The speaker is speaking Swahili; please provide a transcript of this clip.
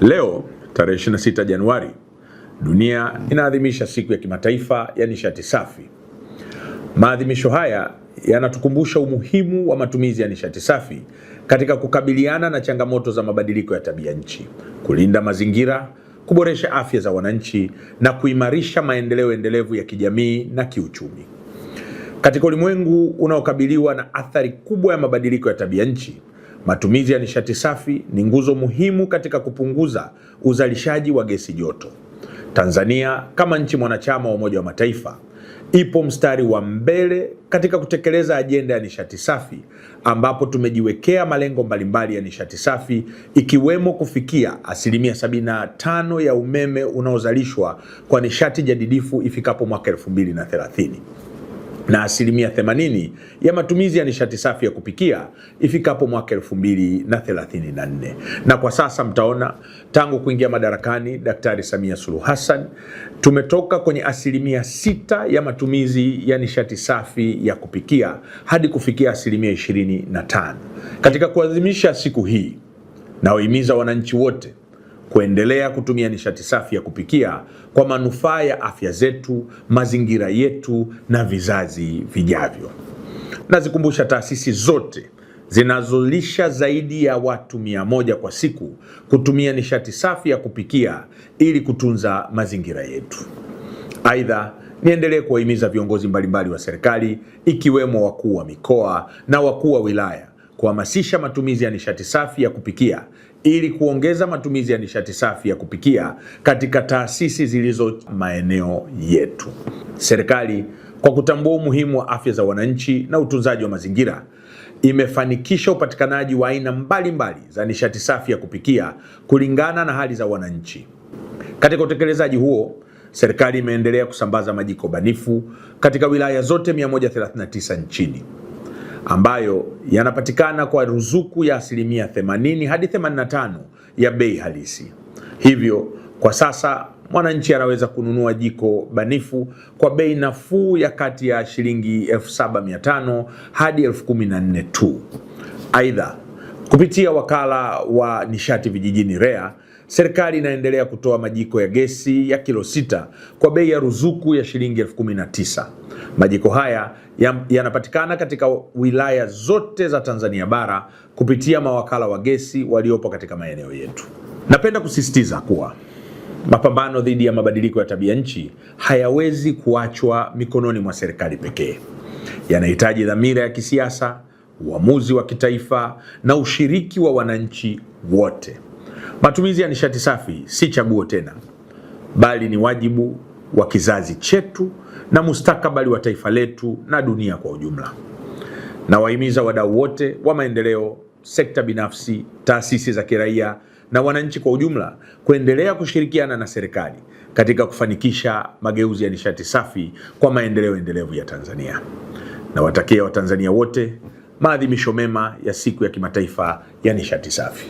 Leo tarehe 26 Januari, dunia inaadhimisha siku ya kimataifa ya nishati safi. Maadhimisho haya yanatukumbusha umuhimu wa matumizi ya nishati safi katika kukabiliana na changamoto za mabadiliko ya tabia nchi, kulinda mazingira, kuboresha afya za wananchi na kuimarisha maendeleo endelevu ya kijamii na kiuchumi. Katika ulimwengu unaokabiliwa na athari kubwa ya mabadiliko ya tabia nchi, matumizi ya nishati safi ni nguzo muhimu katika kupunguza uzalishaji wa gesi joto. Tanzania kama nchi mwanachama wa Umoja wa Mataifa ipo mstari wa mbele katika kutekeleza ajenda ya nishati safi, ambapo tumejiwekea malengo mbalimbali ya nishati safi ikiwemo kufikia 75% ya umeme unaozalishwa kwa nishati jadidifu ifikapo mwaka 2030. Na 80% ya matumizi ya nishati safi ya kupikia ifikapo mwaka 2034. Na kwa sasa mtaona tangu kuingia madarakani Daktari Samia Suluhu Hassan tumetoka kwenye 6% ya matumizi ya nishati safi ya kupikia hadi kufikia 25%. Katika kuadhimisha siku hii, nawahimiza wananchi wote kuendelea kutumia nishati safi ya kupikia kwa manufaa ya afya zetu, mazingira yetu na vizazi vijavyo. Nazikumbusha taasisi zote zinazolisha zaidi ya watu 100 kwa siku kutumia nishati safi ya kupikia ili kutunza mazingira yetu. Aidha, niendelee kuwahimiza viongozi mbalimbali wa serikali ikiwemo wakuu wa mikoa na wakuu wa wilaya kuhamasisha matumizi ya nishati safi ya kupikia ili kuongeza matumizi ya nishati safi ya kupikia katika taasisi zilizo maeneo yetu. Serikali, kwa kutambua umuhimu wa afya za wananchi na utunzaji wa mazingira, imefanikisha upatikanaji wa aina mbalimbali za nishati safi ya kupikia kulingana na hali za wananchi. Katika utekelezaji huo, serikali imeendelea kusambaza majiko banifu katika wilaya zote 139 nchini, ambayo yanapatikana kwa ruzuku ya 80% hadi 85% ya bei halisi. Hivyo kwa sasa mwananchi anaweza kununua jiko banifu kwa bei nafuu ya kati ya shilingi 7,500 hadi 14,000 tu. Aidha, kupitia wakala wa nishati vijijini REA, serikali inaendelea kutoa majiko ya gesi ya kilo 6 kwa bei ya ruzuku ya shilingi 19,000. Majiko haya yanapatikana katika wilaya zote za Tanzania bara kupitia mawakala wa gesi waliopo katika maeneo yetu. Napenda kusisitiza kuwa mapambano dhidi ya mabadiliko ya tabia nchi hayawezi kuachwa mikononi mwa serikali pekee. Yanahitaji dhamira ya kisiasa, uamuzi wa kitaifa na ushiriki wa wananchi wote. Matumizi ya nishati safi si chaguo tena, bali ni wajibu wa kizazi chetu na mustakabali wa taifa letu na dunia kwa ujumla. Nawahimiza wadau wote wa maendeleo, sekta binafsi, taasisi za kiraia na wananchi kwa ujumla kuendelea kushirikiana na serikali katika kufanikisha mageuzi ya nishati safi kwa maendeleo endelevu ya Tanzania. Nawatakia Watanzania wote maadhimisho mema ya siku ya kimataifa ya nishati safi.